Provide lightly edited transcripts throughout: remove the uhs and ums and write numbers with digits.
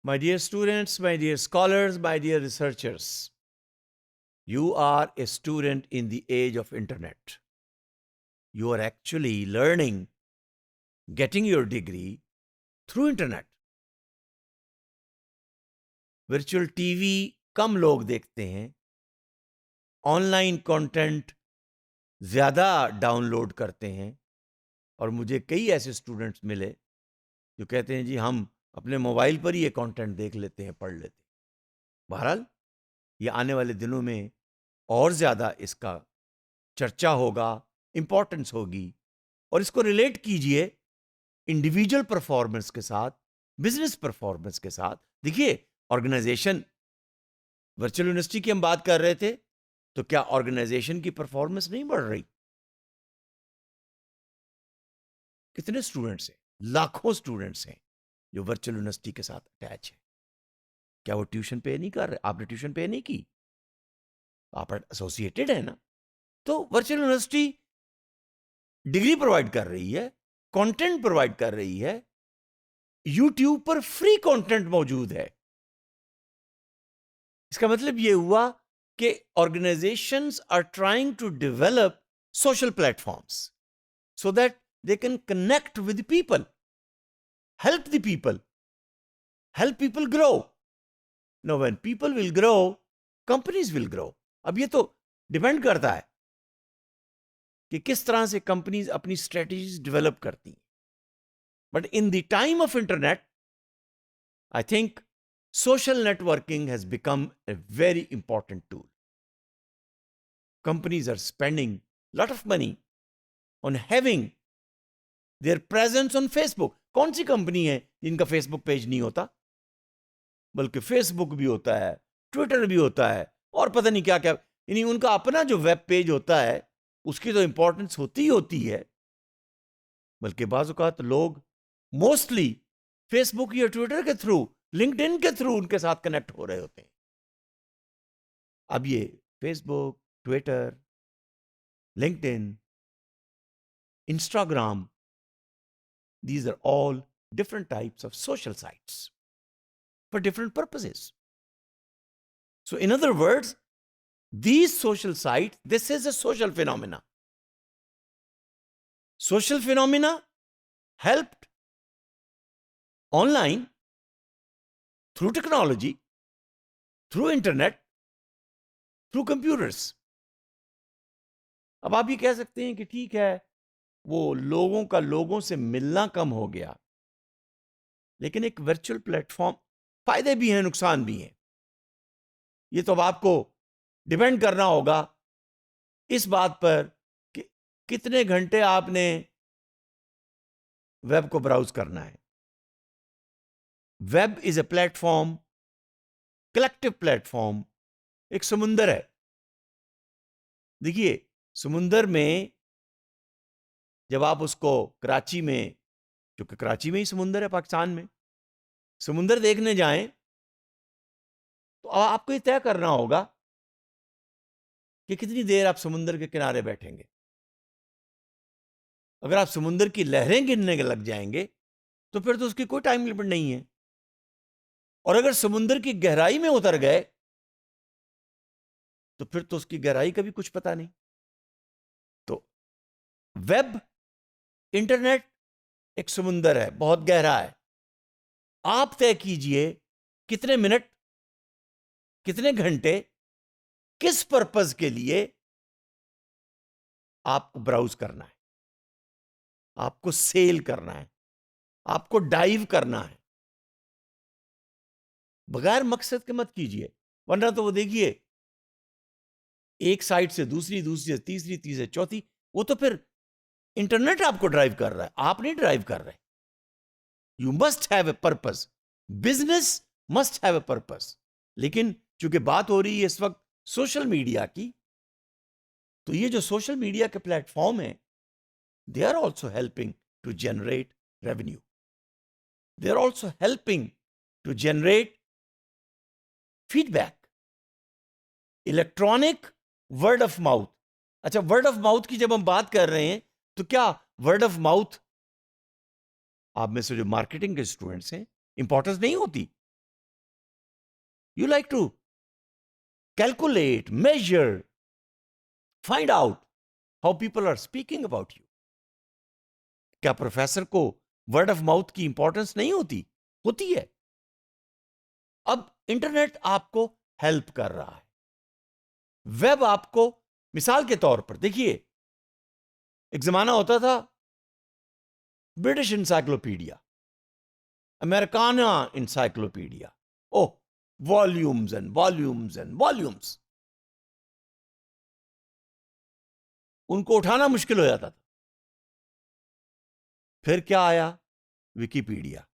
My dear students, my dear scholars, my dear researchers, you are a student in the age of internet. You are actually learning, getting your degree through internet. Virtual TV कम लोग देखते हैं, online content ज़्यादा download करते हैं, और मुझे कई ऐसे स्टूडेंट्स मिले जो कहते हैं जी हम अपने मोबाइल पर ही ये कंटेंट देख लेते हैं, पढ़ लेते हैं। बहरहाल ये आने वाले दिनों में और ज़्यादा इसका चर्चा होगा, इम्पोर्टेंस होगी, और इसको रिलेट कीजिए इंडिविजुअल परफॉर्मेंस के साथ, बिजनेस परफॉर्मेंस के साथ। देखिए, ऑर्गेनाइजेशन, वर्चुअल यूनिवर्सिटी की हम बात कर रहे थे, तो क्या ऑर्गेनाइजेशन की परफॉर्मेंस नहीं बढ़ रही? कितने स्टूडेंट्स हैं, लाखों स्टूडेंट्स हैं जो वर्चुअल यूनिवर्सिटी के साथ अटैच है। क्या वो ट्यूशन पे नहीं कर रहे? आपने ट्यूशन पे नहीं की, आप एसोसिएटेड है ना। तो वर्चुअल यूनिवर्सिटी डिग्री प्रोवाइड कर रही है, कंटेंट प्रोवाइड कर रही है, यूट्यूब पर फ्री कंटेंट मौजूद है। इसका मतलब यह हुआ कि organisations are trying to develop social platforms so that they can connect with the people, help the people, help people grow. Now when people will grow, companies will grow. अब ये तो डिपेंड करता है कि किस तरह से कंपनीज अपनी स्ट्रेटजीज डेवलप करती हैं। But in the time of internet, I think social networking has become a very important tool. Companies are spending a lot of money on having their presence on Facebook. कौन सी company है जिनका Facebook page नहीं होता? बल्कि Facebook भी होता है, Twitter भी होता है, और पता नहीं क्या क्या। यानी उनका अपना जो वेब पेज होता है उसकी तो इंपॉर्टेंस होती ही होती है। बल्कि बाज़ औक़ात लोग मोस्टली फेसबुक या ट्विटर के थ्रू, लिंक्डइन के थ्रू उनके साथ कनेक्ट हो रहे होते हैं। अब ये Facebook, Twitter, LinkedIn, Instagram, these are all different types of social sites for different purposes. So in other words, these social sites, this is a social phenomena. Social phenomena helped online, through technology, through internet, through computers. अब आप ये कह सकते हैं कि ठीक है, वो लोगों का लोगों से मिलना कम हो गया, लेकिन एक वर्चुअल प्लेटफॉर्म, फायदे भी हैं, नुकसान भी हैं। ये तो अब आपको डिपेंड करना होगा इस बात पर कि कितने घंटे आपने वेब को ब्राउज करना है। Web is a platform, collective platform, एक समुंदर है। देखिए, समुंदर में जब आप उसको कराची में, क्योंकि कराची में ही समुंदर है पाकिस्तान में, समुंदर देखने जाएं तो आपको ये तय करना होगा कि कितनी देर आप समुंदर के किनारे बैठेंगे। अगर आप समुंदर की लहरें गिनने के लग जाएंगे तो फिर तो उसकी कोई टाइम लिमिट नहीं है। और अगर समुंदर की गहराई में उतर गए तो फिर तो उसकी गहराई का भी कुछ पता नहीं। तो वेब, इंटरनेट एक समुंदर है, बहुत गहरा है। आप तय कीजिए कितने मिनट, कितने घंटे, किस पर्पस के लिए आपको ब्राउज करना है, आपको सेल करना है, आपको डाइव करना है। बगैर मकसद के मत कीजिए, वरना तो वो देखिए एक साइड से दूसरी, दूसरी से तीसरी, तीसरी से चौथी, वो तो फिर इंटरनेट आपको ड्राइव कर रहा है, आप नहीं ड्राइव कर रहे। You must have a purpose, business must have a purpose. लेकिन चूंकि बात हो रही है इस वक्त सोशल मीडिया की, तो ये जो सोशल मीडिया के प्लेटफॉर्म है, they are also helping to generate revenue, they are also helping to generate feedback, electronic word of mouth. अच्छा, वर्ड ऑफ माउथ की जब हम बात कर रहे हैं तो क्या वर्ड ऑफ माउथ, आप में से जो मार्केटिंग के स्टूडेंट्स हैं, इंपॉर्टेंस नहीं होती? You like to calculate, measure, find out how people are speaking about you. क्या प्रोफेसर को वर्ड ऑफ माउथ की इंपॉर्टेंस नहीं होती? होती है. अब इंटरनेट आपको हेल्प कर रहा है. वेब आपको, मिसाल के तौर पर देखिए, एक जमाना होता था British encyclopedia, Americana encyclopedia, oh, volumes and volumes and volumes. उनको उठाना मुश्किल हो जाता था. फिर क्या आया? विकिपीडिया.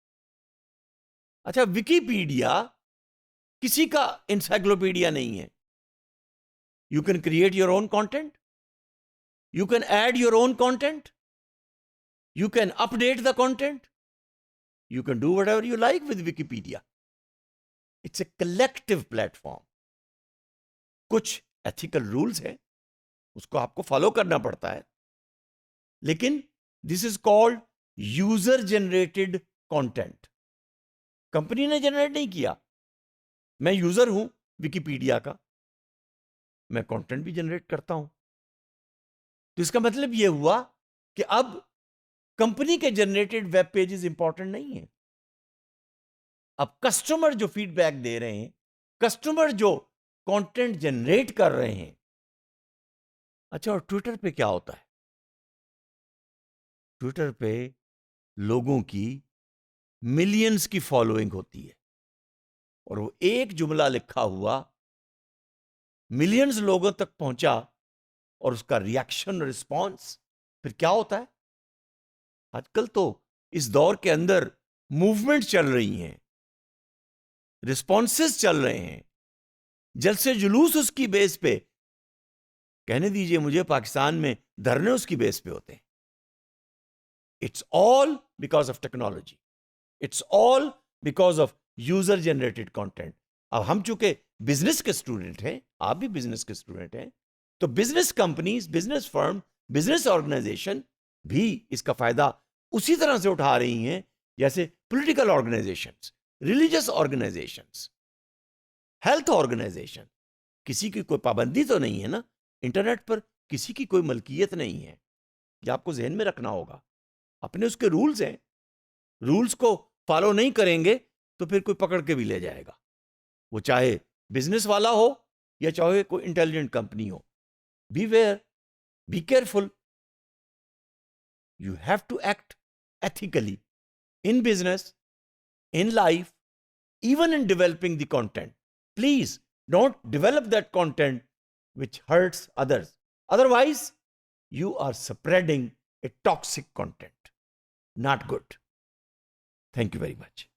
अच्छा, विकिपीडिया किसी का इंसाइक्लोपीडिया नहीं है. You can create your own content, you can add your own content, you can update the content, you can do whatever you like with Wikipedia. It's a collective platform. कुछ ethical rules है, उसको आपको follow करना पड़ता है, लेकिन this is called user generated content. Company ने generate नहीं किया. मैं यूजर हूं विकिपीडिया का, मैं कंटेंट भी जनरेट करता हूं. तो इसका मतलब यह हुआ कि अब कंपनी के जनरेटेड वेब पेजेस इंपॉर्टेंट नहीं है. अब कस्टमर जो फीडबैक दे रहे हैं, कस्टमर जो कंटेंट जनरेट कर रहे हैं. अच्छा, और ट्विटर पे क्या होता है? ट्विटर पे लोगों की मिलियंस की फॉलोइंग होती है, और वो एक जुमला लिखा हुआ मिलियंस लोगों तक पहुंचा, और उसका रिएक्शन, रिस्पॉन्स, फिर क्या होता है? आजकल तो इस दौर के अंदर मूवमेंट चल रही हैं, रिस्पॉन्सेस चल रहे हैं, जलसे जुलूस उसकी बेस पे, कहने दीजिए मुझे, पाकिस्तान में धरने उसकी बेस पे होते हैं. It's all because of technology, it's all because of user generated content. अब हम चूंकि बिजनेस के स्टूडेंट हैं, आप भी बिजनेस के स्टूडेंट हैं, तो business companies, business firm, business organisation भी इसका फायदा उसी तरह से उठा रही हैं जैसे political organisations, religious organisations, health organisation. किसी की कोई पाबंदी तो नहीं है ना इंटरनेट पर, किसी की कोई मलकियत नहीं है. ये आपको जहन में रखना होगा. अपने उसके रूल्स हैं, रूल्स को फॉलो नहीं करेंगे तो फिर कोई पकड़ के भी ले जाएगा, वो चाहे बिजनेस वाला हो या चाहे कोई इंटेलिजेंट कंपनी हो. Be aware, be careful. You have to act ethically in business, in life, even in developing the content. Please don't develop that content which hurts others. Otherwise, you are spreading a toxic content. Not good. Thank you very much.